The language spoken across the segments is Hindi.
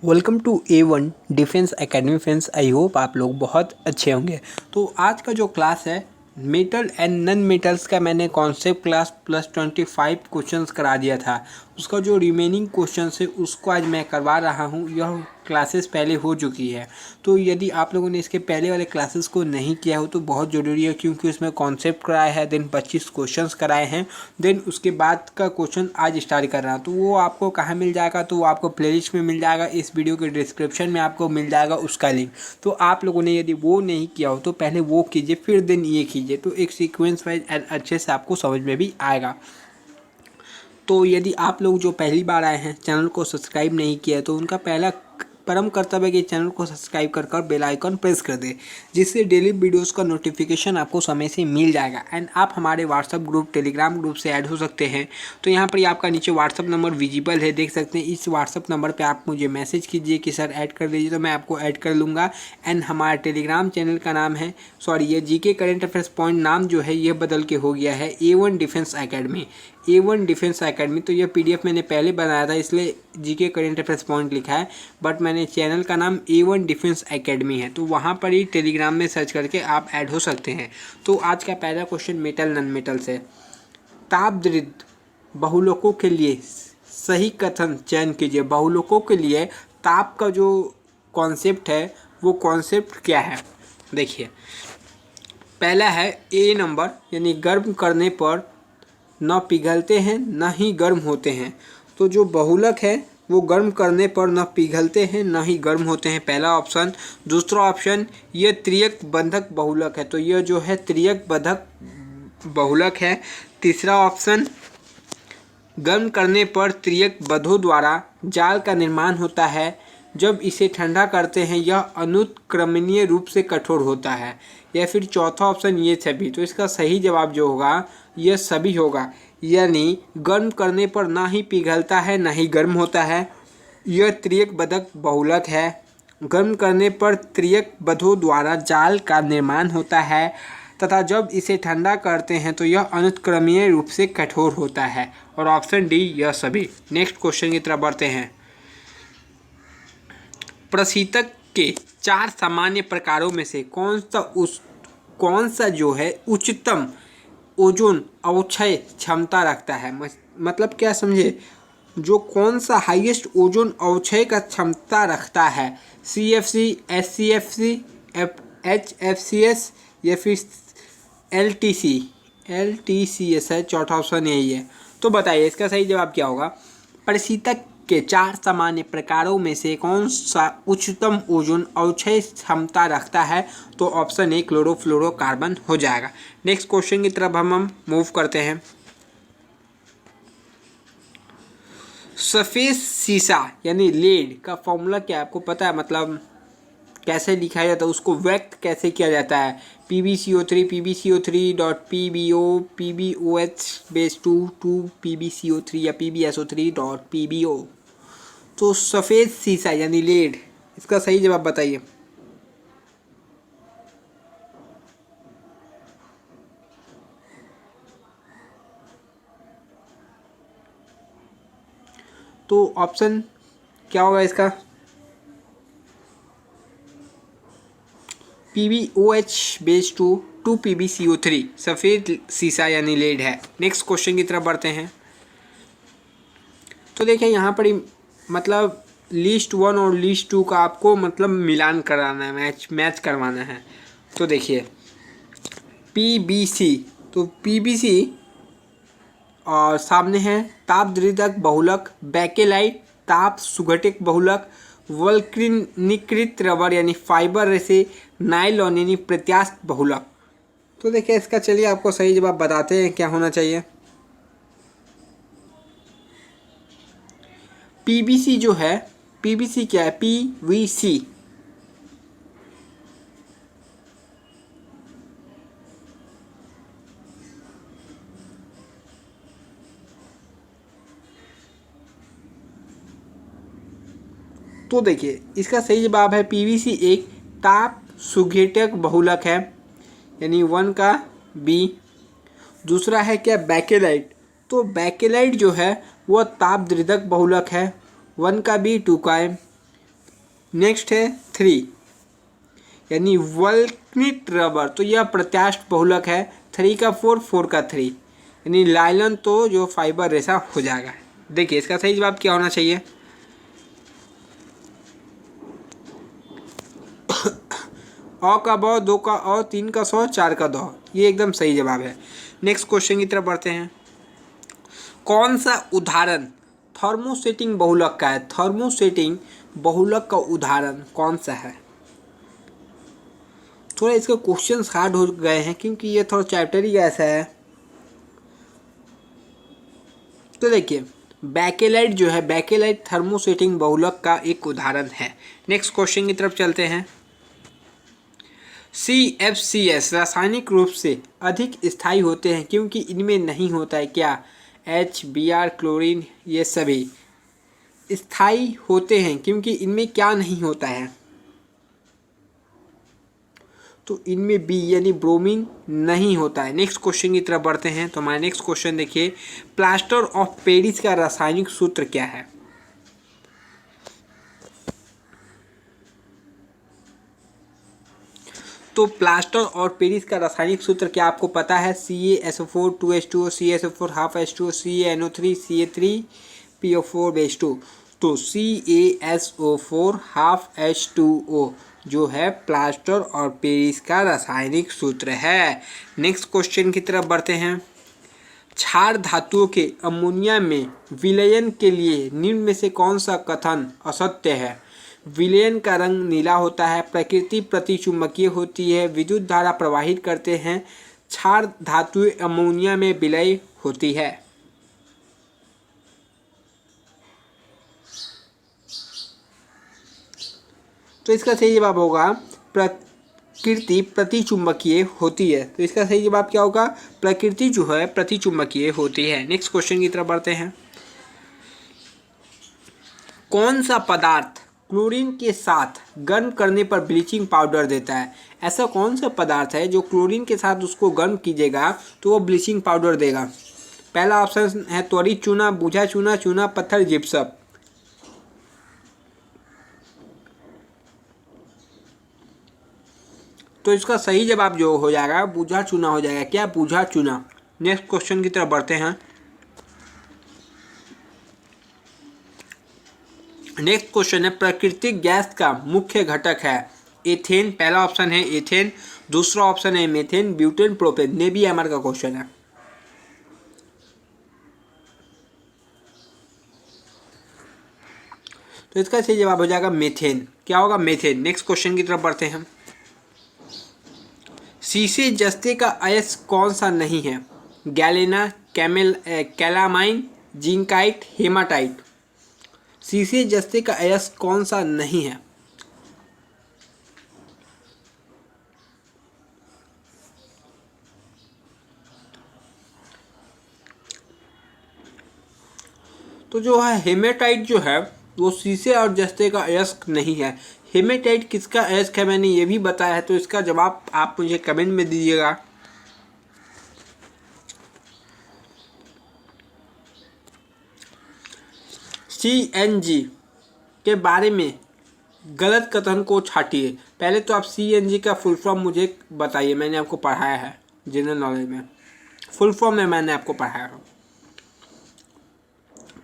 Welcome to A1 defence academy friends. I hope आप लोग बहुत अच्छे होंगे। तो आज का जो क्लास है मेटल एंड नन मेटल्स का मैंने कॉन्सेप्ट क्लास प्लस 25 क्वेश्चंस करा दिया था। उसका जो रिमेनिंग क्वेश्चंस है उसको आज मैं करवा रहा हूँ। यह क्लासेस पहले हो चुकी है, तो यदि आप लोगों ने इसके पहले वाले क्लासेस को नहीं किया हो तो बहुत ज़रूरी है, क्योंकि उसमें कॉन्सेप्ट कराया है, देन 25 क्वेश्चंस कराए हैं, देन उसके बाद का क्वेश्चन आज स्टार्ट कर रहा हूँ। तो वो आपको कहाँ मिल जाएगा, तो वो आपको प्लेलिस्ट में मिल जाएगा, इस वीडियो के डिस्क्रिप्शन में आपको मिल जाएगा उसका लिंक। तो आप लोगों ने यदि वो नहीं किया हो तो पहले वो कीजिए, फिर देन ये कीजिए, तो एक सीक्वेंस वाइज अच्छे से आपको समझ में भी आएगा। तो यदि आप लोग जो पहली बार आए हैं, चैनल को सब्सक्राइब नहीं किया है, तो उनका पहला परम कर्तव्य है कि चैनल को सब्सक्राइब कर बेल आइकन प्रेस कर दे, जिससे डेली वीडियोस का नोटिफिकेशन आपको समय से मिल जाएगा। एंड आप हमारे व्हाट्सअप ग्रुप, टेलीग्राम ग्रुप से ऐड हो सकते हैं। तो यहाँ पर आपका नीचे व्हाट्सअप नंबर विजिबल है, देख सकते हैं। इस व्हाट्सअप नंबर पर आप मुझे मैसेज कीजिए कि सर ऐड कर दीजिए, तो मैं आपको ऐड कर लूँगा। एंड हमारा टेलीग्राम चैनल का नाम है, ये जीके करेंट अफेयर्स पॉइंट नाम जो है ये बदल के हो गया है A1 defence academy. A1 defence academy, तो ये PDF मैंने पहले बनाया था, इसलिए जीके करेंट अफेयर्स पॉइंट लिखा है, बट मैंने चैनल का नाम A1 डिफेंस एकेडमी है। तो वहाँ पर ही टेलीग्राम में सर्च करके आप ऐड हो सकते हैं। तो आज का पहला क्वेश्चन मेटल नन मेटल से। तापद्रित बहुलकों के लिए सही कथन चयन कीजिए। बहुलकों के लिए ताप का जो कॉन्सेप्ट है वो कॉन्सेप्ट क्या है, देखिए। पहला है A नंबर, यानी गर्म करने पर न पिघलते हैं न ही गर्म होते हैं। तो जो बहुलक है वो गर्म करने पर न पिघलते हैं न ही गर्म होते हैं, पहला ऑप्शन। दूसरा ऑप्शन, ये त्रियक बंधक बहुलक है, तो यह जो है त्रियक बंधक बहुलक है। तीसरा ऑप्शन, गर्म करने पर त्रियक बंधों द्वारा जाल का निर्माण होता है, जब इसे ठंडा करते हैं यह अनुत्क्रमणीय रूप से कठोर होता है। या फिर चौथा ऑप्शन, ये सभी। तो इसका सही जवाब जो होगा यह सभी होगा, यानी गर्म करने पर ना ही पिघलता है ना ही गर्म होता है, यह त्रियक बंधक बहुलक है। गर्म करने पर त्रियक बंधों द्वारा जाल का निर्माण होता है तथा जब इसे ठंडा करते हैं तो यह अनुत्क्रमणीय रूप से कठोर होता है। और ऑप्शन डी, यह सभी। नेक्स्ट क्वेश्चन की तरफ बढ़ते हैं। प्रशीतक के 4 सामान्य प्रकारों में से कौन सा जो है उच्चतम ओजोन अवक्षय क्षमता रखता है। मतलब क्या समझे, जो कौन सा हाईएस्ट ओजोन अवक्षय का क्षमता रखता है। CFC, SCFC, HFCS या फिर LTCS है, चौथा ऑप्शन यही है। तो बताइए इसका सही जवाब क्या होगा। प्रशीतक के 4 सामान्य प्रकारों में से कौन सा उच्चतम ओजोन अवक्षय क्षमता रखता है, तो ऑप्शन ए क्लोरोफ्लोरोकार्बन हो जाएगा। नेक्स्ट क्वेश्चन की तरफ हम मूव करते हैं। सफ़ेद सीसा यानी लेड का फॉर्मूला क्या है, आपको पता है? मतलब कैसे लिखा जाता है, उसको व्यक्त कैसे किया जाता है। PbCO3 PbCO3.PbO PbOH2 PbCO3 या PbSO3.PbO। तो सफ़ेद सीसा यानी लेड, इसका सही जवाब बताइए। तो ऑप्शन क्या होगा इसका? PbOH2 PbCO3 सफ़ेद सीसा यानी लेड है। नेक्स्ट क्वेश्चन की तरफ बढ़ते हैं। तो देखिए यहाँ पर मतलब लिस्ट 1 और लिस्ट 2 का आपको मतलब मिलान कराना है, मैच करवाना है। तो देखिए PbC, तो PbC और सामने है तापद्रितक बहुलक, बैकेलाइट ताप सुघटित बहुलक, वल्कनीकृत रबर यानी फाइबर से नायलॉन यानी प्रत्यास्थ बहुलक। तो देखिए इसका चलिए आपको सही जवाब बताते हैं क्या होना चाहिए। PbC जो है, PbC क्या है? PVC। तो देखिए इसका सही जवाब है PVC एक ताप सुघटक बहुलक है, यानी 1 का B। दूसरा है क्या? बैकेलाइट। तो बैकेलाइट जो है वह तापद्रितक बहुलक है, 1 का B 2 का M। नेक्स्ट है 3 यानी वल्कनिट रबर, तो यह प्रत्यास्थ बहुलक है। 3 का 4, 4 का 3 यानी लाइलन, तो जो फाइबर रेशा हो जाएगा। देखिए इसका सही जवाब क्या होना चाहिए? अ का ब, 2 का अ, 3 का सौ, 4 का द, ये एकदम सही जवाब है। नेक्स्ट क्वेश्चन की तरफ बढ़ते हैं। कौन सा उदाहरण थर्मोसेटिंग बहुलक का है? थर्मोसेटिंग बहुलक का उदाहरण कौन सा है? थोड़ा इसके क्वेश्चंस हार्ड हो गए हैं क्योंकि ये थोड़ा चैप्टर ही ऐसा है। तो देखिए बैकेलाइट जो है, बैकेलाइट थर्मोसेटिंग बहुलक का एक उदाहरण है। नेक्स्ट क्वेश्चन की तरफ चलते हैं। CFCS रासायनिक रूप से अधिक स्थायी होते हैं क्योंकि इनमें नहीं होता है क्या? HBr, क्लोरीन, ये सभी स्थायी होते हैं क्योंकि इनमें क्या नहीं होता है? तो इनमें बी यानी ब्रोमीन नहीं होता है। नेक्स्ट क्वेश्चन की तरफ बढ़ते हैं। तो हमारा नेक्स्ट क्वेश्चन देखिए, प्लास्टर ऑफ पेरिस का रासायनिक सूत्र क्या है? तो प्लास्टर और पेरिस का रासायनिक सूत्र क्या आपको पता है? CaSO4 2H2O, CaSO4 half H2O, CaNO3 CA3PO4 तो CaSO4 half H2O जो है प्लास्टर और पेरिस का रासायनिक सूत्र है। नेक्स्ट क्वेश्चन की तरफ बढ़ते हैं। क्षार धातुओं के अमोनिया में विलयन के लिए निम्न में से कौन सा कथन असत्य है? विलयन का रंग नीला होता है, प्रकृति प्रतिचुंबकीय होती है, विद्युत धारा प्रवाहित करते हैं, क्षार धातुएं अमोनिया में विलय होती है। तो इसका सही जवाब होगा प्रकृति प्रतिचुंबकीय होती है। तो इसका सही जवाब क्या होगा? प्रकृति जो है प्रतिचुंबकीय होती है। नेक्स्ट क्वेश्चन की तरफ बढ़ते हैं। कौन सा पदार्थ क्लोरीन के साथ गर्म करने पर ब्लीचिंग पाउडर देता है? ऐसा कौन सा पदार्थ है जो क्लोरीन के साथ उसको गर्म कीजिएगा तो वो ब्लीचिंग पाउडर देगा? पहला ऑप्शन है त्वरित चूना, बुझा चूना, चूना पत्थर, जिप्सम। तो इसका सही जवाब जो हो जाएगा बुझा चूना हो जाएगा। क्या? बुझा चूना। नेक्स्ट क्वेश्चन की तरफ बढ़ते हैं। नेक्स्ट क्वेश्चन है, प्राकृतिक गैस का मुख्य घटक है एथेन। पहला ऑप्शन है एथेन, दूसरा ऑप्शन है मीथेन, ब्यूटेन, प्रोपेन। नेबीएमआर का क्वेश्चन है। तो इसका सही जवाब हो जाएगा मीथेन। क्या होगा? मीथेन। नेक्स्ट क्वेश्चन की तरफ बढ़ते हैं। शीशे जस्ते का अयस्क कौन सा नहीं है? Galena, calamine, zincite, haematite. शीशे जस्ते का अयस्क कौन सा नहीं है? तो जो है हेमेटाइट जो है वो शीशे और जस्ते का अयस्क नहीं है। हेमेटाइट किसका अयस्क है मैंने ये भी बताया है। तो इसका जवाब आप मुझे कमेंट में दीजिएगा। CNG के बारे में गलत कथन को छाटिए। पहले तो आप CNG का फुल फॉर्म मुझे बताइए। मैंने आपको पढ़ाया है जनरल नॉलेज में, फुल फॉर्म में मैंने आपको पढ़ाया है।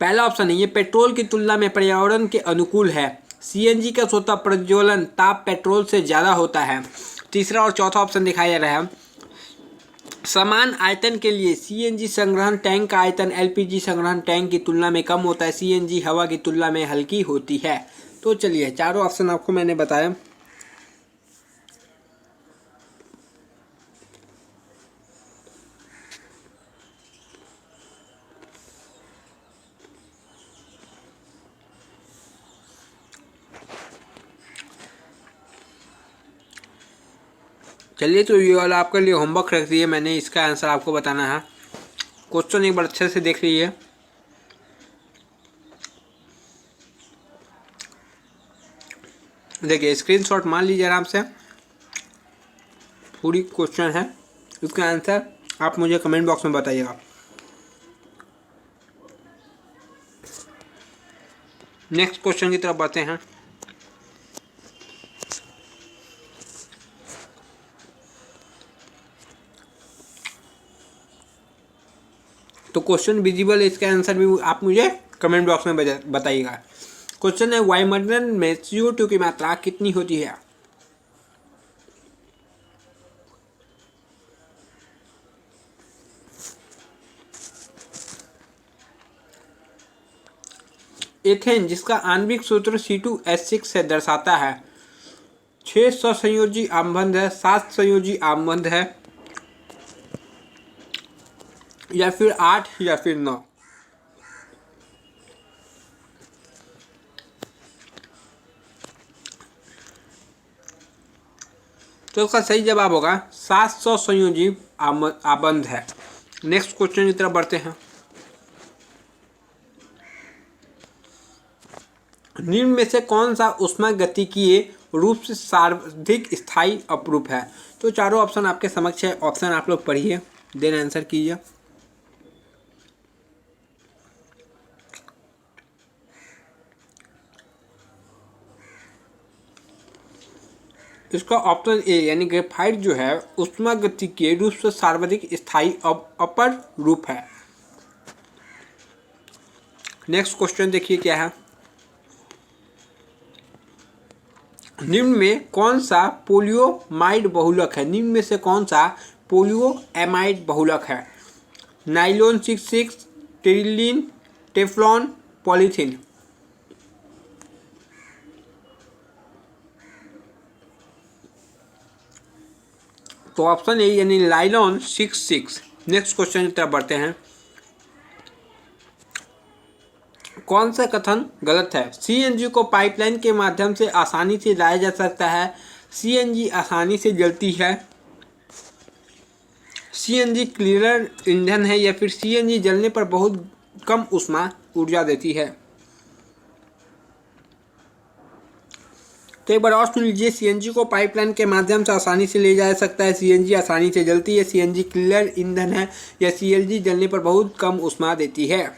पहला ऑप्शन है ये पेट्रोल की तुलना में पर्यावरण के अनुकूल है। CNG का स्वतः प्रज्वलन ताप पेट्रोल से ज़्यादा होता है। तीसरा और चौथा ऑप्शन दिखाया जा रहा है। समान आयतन के लिए CNG संग्रहण टैंक का आयतन LPG संग्रहण टैंक की तुलना में कम होता है। CNG हवा की तुलना में हल्की होती है। तो चलिए चारों ऑप्शन आपको मैंने बताया। चलिए तो ये वाला आपके लिए होमवर्क रख दिए मैंने, इसका आंसर आपको बताना है। क्वेश्चन एक बार अच्छे से देख लीजिए। देखिए स्क्रीनशॉट मान लीजिए आराम से, पूरी क्वेश्चन है, इसका आंसर आप मुझे कमेंट बॉक्स में बताइएगा। नेक्स्ट क्वेश्चन की तरफ बढ़ते हैं। क्वेश्चन विजिबल है, इसका आंसर भी आप मुझे कमेंट बॉक्स में बताइएगा। क्वेश्चन है वायुमंडल में CO2 की मात्रा कितनी होती है? एथेन जिसका आणविक सूत्र C2H6 से दर्शाता है, 6 सहसंयोजी आबंध है, 7 संयोजी आबंध है, या फिर 8 या फिर 9? तो इसका सही जवाब होगा 700 संयोजी आबंध है। नेक्स्ट क्वेश्चन की तरफ बढ़ते हैं। निम्न में से कौन सा ऊष्मागतिकीय रूप से सर्वाधिक स्थायी अपरूप है? तो चारों ऑप्शन आपके समक्ष है, ऑप्शन आप लोग पढ़िए, देन आंसर कीजिए। इसका ऑप्शन ए यानी ग्रेफाइट जो है ऊष्मागतिकीय रूप से सर्वाधिक स्थायी अपर रूप है। नेक्स्ट क्वेश्चन देखिए क्या है। निम्न में कौन सा पोलियोमाइड बहुलक है? निम्न में से कौन सा पोलियोएमाइड बहुलक है? Nylon 66, terylene, Teflon, polythene? तो ऑप्शन ए यानी नाइलॉन 66। नेक्स्ट क्वेश्चन की तरफ बढ़ते हैं। कौन सा कथन गलत है? CNG को पाइपलाइन के माध्यम से आसानी से लाया जा सकता है, CNG आसानी से जलती है, CNG क्लीनर ईंधन है, या फिर CNG जलने पर बहुत कम ऊष्मा ऊर्जा देती है? तो एक बार और सुन लीजिए। CNG को पाइपलाइन के माध्यम से आसानी से ले जा सकता है, CNG आसानी से जलती है, CNG क्लीनर ईंधन है, या CNG जलने पर बहुत कम ऊष्मा देती है?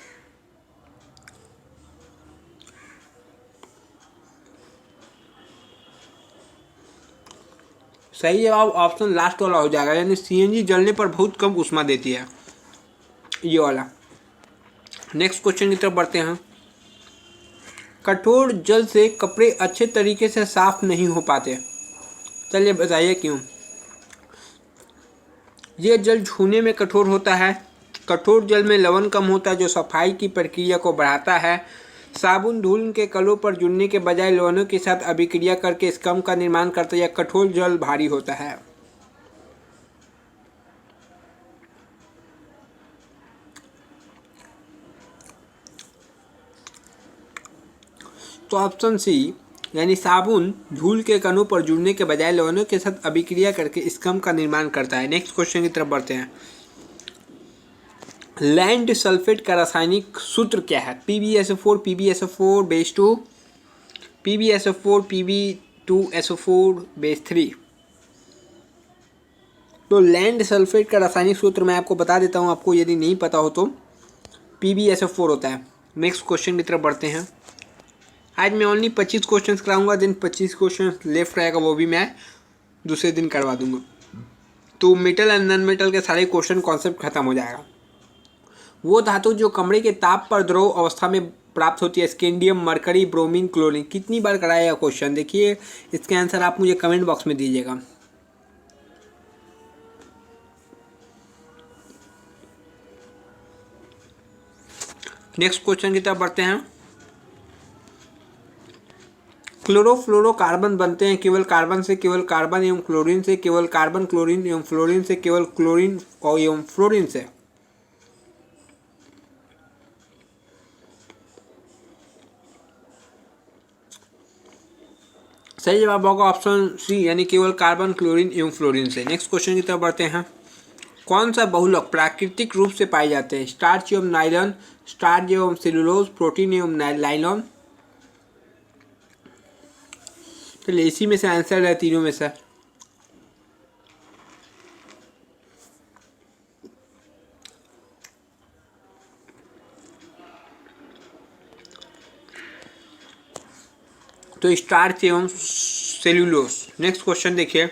सही जवाब ऑप्शन लास्ट वाला हो जाएगा, यानी CNG जलने पर बहुत कम ऊष्मा देती है, ये वाला। नेक्स्ट क्वेश्चन की तरफ बढ़ते हैं। कठोर जल से कपड़े अच्छे तरीके से साफ नहीं हो पाते, चलिए बताइए क्यों? ये जल छूने में कठोर होता है, कठोर जल में लवण कम होता है जो सफाई की प्रक्रिया को बढ़ाता है, साबुन धूल के कलों पर जुड़ने के बजाय लवणों के साथ अभिक्रिया करके स्कम का निर्माण करता है, या कठोर जल भारी होता है? तो ऑप्शन सी यानी साबुन धूल के कणों पर जुड़ने के बजाय लवणों के साथ अभिक्रिया करके स्कम का निर्माण करता है। नेक्स्ट क्वेश्चन की तरफ बढ़ते हैं। लैंड सल्फेट का रासायनिक सूत्र क्या है? PbSO4 PbSO4 base 2, PbSO4 Pb2SO4 base 3। तो लैंड सल्फेट का रासायनिक सूत्र मैं आपको बता देता हूँ, आपको यदि नहीं पता हो तो PbSO4 होता है। नेक्स्ट क्वेश्चन की तरफ बढ़ते हैं। आज मैं ओनली 25 क्वेश्चन कराऊंगा, दिन 25 क्वेश्चन लेफ्ट रहेगा वो भी मैं दूसरे दिन करवा दूंगा। तो मेटल एंड नॉन मेटल के सारे क्वेश्चन कॉन्सेप्ट खत्म हो जाएगा। वो धातु जो कमरे के ताप पर द्रव अवस्था में प्राप्त होती है, स्कैंडियम, मरकरी, ब्रोमीन, क्लोरीन। कितनी बार कराया यह क्वेश्चन? देखिए इसके आंसर आप मुझे कमेंट बॉक्स में दीजिएगा। नेक्स्ट क्वेश्चन की तरफ बढ़ते हैं। क्लोरोफ्लोरोकार्बन बनते हैं केवल कार्बन से, केवल कार्बन एवं क्लोरीन से, केवल कार्बन क्लोरीन एवं फ्लोरीन से, केवल क्लोरीन और एवं फ्लोरीन से? सही जवाब होगा ऑप्शन सी यानी केवल कार्बन क्लोरीन एवं फ्लोरीन से। नेक्स्ट क्वेश्चन की तरफ बढ़ते हैं। कौन सा बहुलक प्राकृतिक रूप से पाए जाते हैं? स्टार्च एवं नायलॉन, स्टार्च एवं सेलुलोज, प्रोटीन एवं नायलॉन? चलिए इसी में से आंसर है तीनों में से। तो स्टार्च एवं सेल्यूलोज। नेक्स्ट क्वेश्चन देखिए।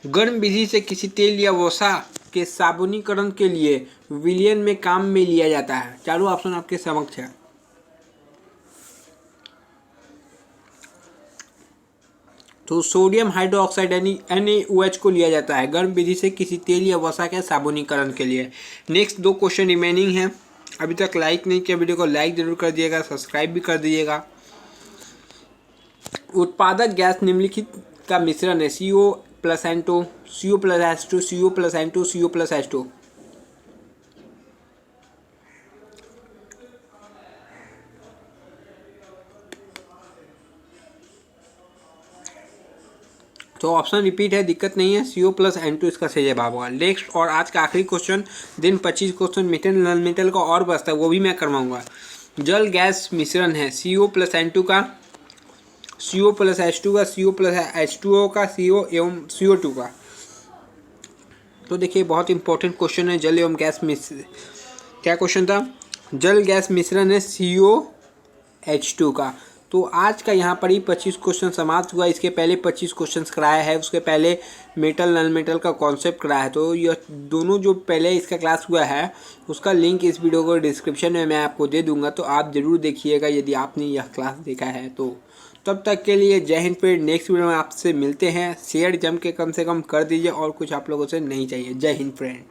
गर्म विधि से किसी तेल या वसा के साबुनीकरण के लिए विलयन में काम में लिया जाता है? चारों ऑप्शन आपके समक्ष है। तो सोडियम हाइड्रोक्साइड यानी NaOH को लिया जाता है गर्म विधि से किसी तेल या वसा के साबुनीकरण के लिए। नेक्स्ट 2 क्वेश्चन रिमेनिंग हैं। अभी तक लाइक नहीं किया वीडियो को लाइक जरूर कर दिएगा, सब्सक्राइब भी कर दीजिएगा। उत्पादक गैस निम्नलिखित का मिश्रण है CO+N2, CO+H2, CO+N2, CO+H2। तो ऑप्शन रिपीट है, दिक्कत नहीं है, CO+N2 इसका सही जवाब होगा। नेक्स्ट और आज का आखिरी क्वेश्चन, दिन 25 क्वेश्चन मेटल नॉन मेटल का और बचता है, वो भी मैं करवाऊंगा। जल गैस मिश्रण है CO+N2 का, CO+H2 का, CO+H2O का, CO एवं CO2 का। तो देखिए बहुत इंपॉर्टेंट क्वेश्चन है। जल एवं गैस मिश्रण, क्या क्वेश्चन था? जल गैस मिश्रण है COH2 का। तो आज का यहाँ पर ही 25 क्वेश्चन समाप्त हुआ। इसके पहले 25 क्वेश्चंस कराया है, उसके पहले मेटल नॉन मेटल का कॉन्सेप्ट कराया है। तो यह दोनों जो पहले इसका क्लास हुआ है उसका लिंक इस वीडियो को डिस्क्रिप्शन में मैं आपको दे दूंगा, तो आप ज़रूर देखिएगा यदि आपने यह क्लास देखा है तो। तब तक के लिए जय हिंद। फिर नेक्स्ट वीडियो में आपसे मिलते हैं। शेयर जम के कम से कम कर दीजिए, और कुछ आप लोगों से नहीं चाहिए। जय हिंद फ्रेंड।